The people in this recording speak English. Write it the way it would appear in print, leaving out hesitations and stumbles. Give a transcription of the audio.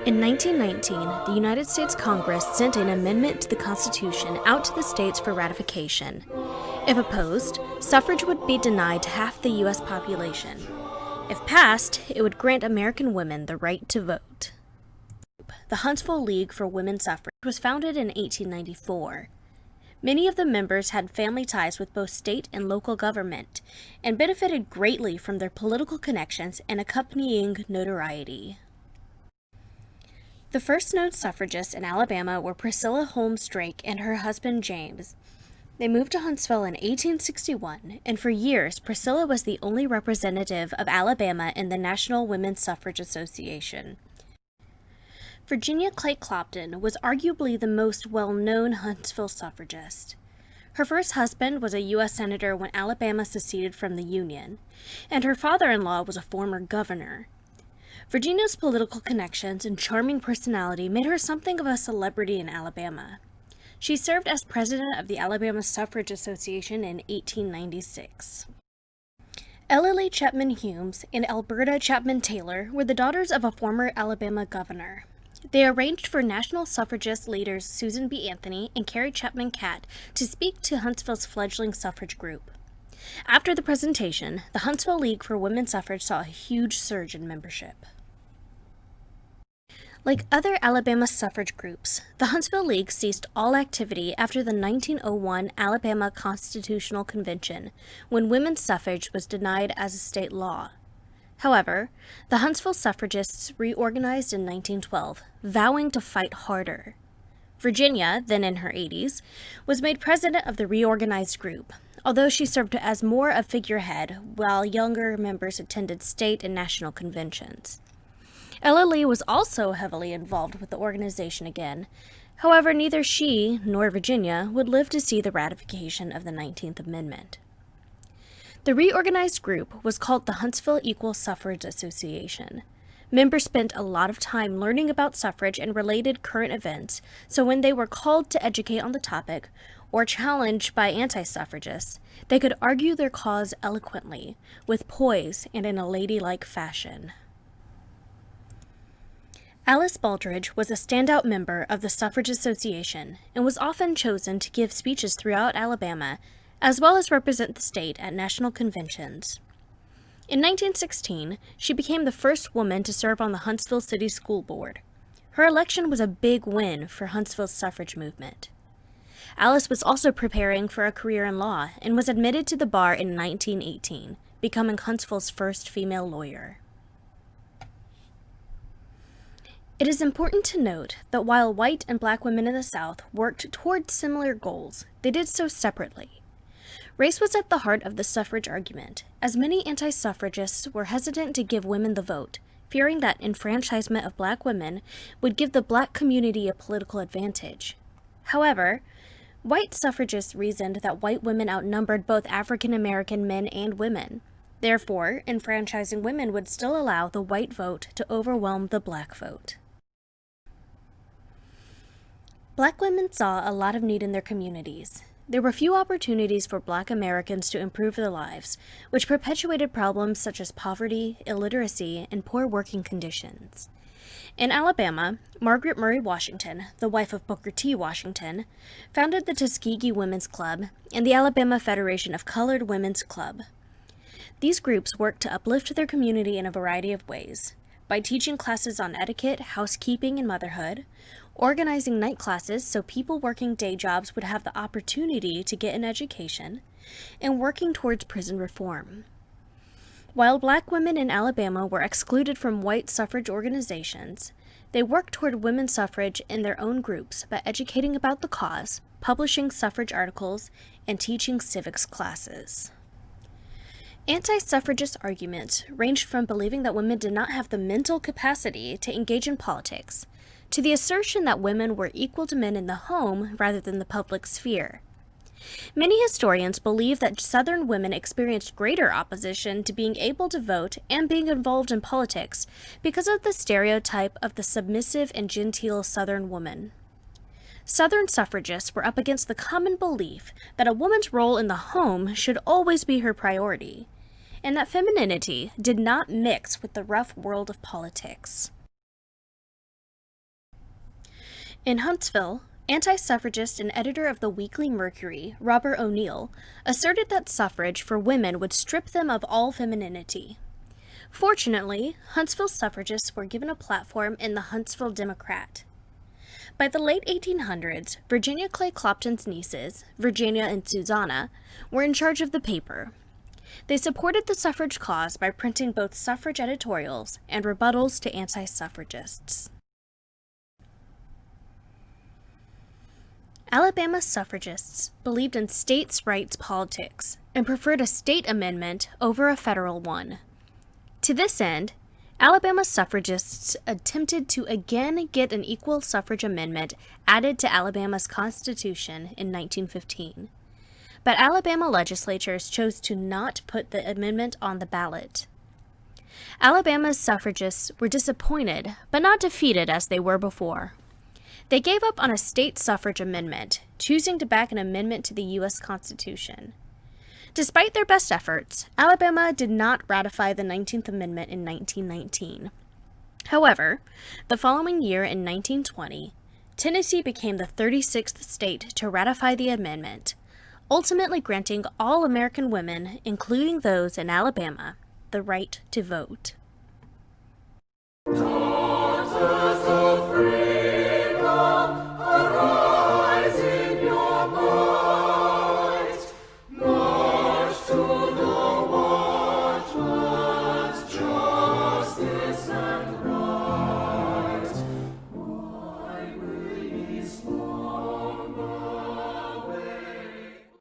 In 1919, the United States Congress sent an amendment to the Constitution out to the states for ratification. If opposed, suffrage would be denied to half the U.S. population. If passed, it would grant American women the right to vote. The Huntsville League for Women's Suffrage was founded in 1894. Many of the members had family ties with both state and local government, and benefited greatly from their political connections and accompanying notoriety. The first known suffragists in Alabama were Priscilla Holmes Drake and her husband James. They moved to Huntsville in 1861, and for years Priscilla was the only representative of Alabama in the National Women's Suffrage Association. Virginia Clay Clopton was arguably the most well-known Huntsville suffragist. Her first husband was a U.S. Senator when Alabama seceded from the Union, and her father-in-law was a former governor. Virginia's political connections and charming personality made her something of a celebrity in Alabama. She served as president of the Alabama Suffrage Association in 1896. Ellery Chapman Humes and Alberta Chapman Taylor were the daughters of a former Alabama governor. They arranged for national suffragist leaders Susan B. Anthony and Carrie Chapman Catt to speak to Huntsville's fledgling suffrage group. After the presentation, the Huntsville League for Women's Suffrage saw a huge surge in membership. Like other Alabama suffrage groups, the Huntsville League ceased all activity after the 1901 Alabama Constitutional Convention, when women's suffrage was denied as a state law. However, the Huntsville suffragists reorganized in 1912, vowing to fight harder. Virginia, then in her 80s, was made president of the reorganized group, although she served as more a figurehead while younger members attended state and national conventions. Ellery was also heavily involved with the organization again. However, neither she nor Virginia would live to see the ratification of the 19th Amendment. The reorganized group was called the Huntsville Equal Suffrage Association. Members spent a lot of time learning about suffrage and related current events, so when they were called to educate on the topic or challenged by anti-suffragists, they could argue their cause eloquently, with poise and in a ladylike fashion. Alice Baldridge was a standout member of the Suffrage Association and was often chosen to give speeches throughout Alabama, as well as represent the state at national conventions. In 1916, she became the first woman to serve on the Huntsville City School Board. Her election was a big win for Huntsville's suffrage movement. Alice was also preparing for a career in law and was admitted to the bar in 1918, becoming Huntsville's first female lawyer. It is important to note that while white and black women in the South worked toward similar goals, they did so separately. Race was at the heart of the suffrage argument, as many anti-suffragists were hesitant to give women the vote, fearing that enfranchisement of black women would give the black community a political advantage. However, white suffragists reasoned that white women outnumbered both African American men and women. Therefore, enfranchising women would still allow the white vote to overwhelm the black vote. Black women saw a lot of need in their communities. There were few opportunities for Black Americans to improve their lives, which perpetuated problems such as poverty, illiteracy, and poor working conditions. In Alabama, Margaret Murray Washington, the wife of Booker T. Washington, founded the Tuskegee Women's Club and the Alabama Federation of Colored Women's Club. These groups worked to uplift their community in a variety of ways, by teaching classes on etiquette, housekeeping, and motherhood, organizing night classes so people working day jobs would have the opportunity to get an education, and working towards prison reform. While black women in Alabama were excluded from white suffrage organizations, they worked toward women's suffrage in their own groups by educating about the cause, publishing suffrage articles, and teaching civics classes. Anti-suffragist arguments ranged from believing that women did not have the mental capacity to engage in politics, to the assertion that women were equal to men in the home rather than the public sphere. Many historians believe that Southern women experienced greater opposition to being able to vote and being involved in politics because of the stereotype of the submissive and genteel Southern woman. Southern suffragists were up against the common belief that a woman's role in the home should always be her priority, and that femininity did not mix with the rough world of politics. In Huntsville, anti-suffragist and editor of the Weekly Mercury, Robert O'Neill, asserted that suffrage for women would strip them of all femininity. Fortunately, Huntsville suffragists were given a platform in the Huntsville Democrat. By the late 1800s, Virginia Clay Clopton's nieces, Virginia and Susanna, were in charge of the paper. They supported the suffrage cause by printing both suffrage editorials and rebuttals to anti-suffragists. Alabama suffragists believed in states' rights politics and preferred a state amendment over a federal one. To this end, Alabama suffragists attempted to again get an equal suffrage amendment added to Alabama's Constitution in 1915. But Alabama legislatures chose to not put the amendment on the ballot. Alabama's suffragists were disappointed, but not defeated as they were before. They gave up on a state suffrage amendment, choosing to back an amendment to the U.S. Constitution. Despite their best efforts, Alabama did not ratify the 19th Amendment in 1919. However, the following year in 1920, Tennessee became the 36th state to ratify the amendment, ultimately granting all American women, including those in Alabama, the right to vote.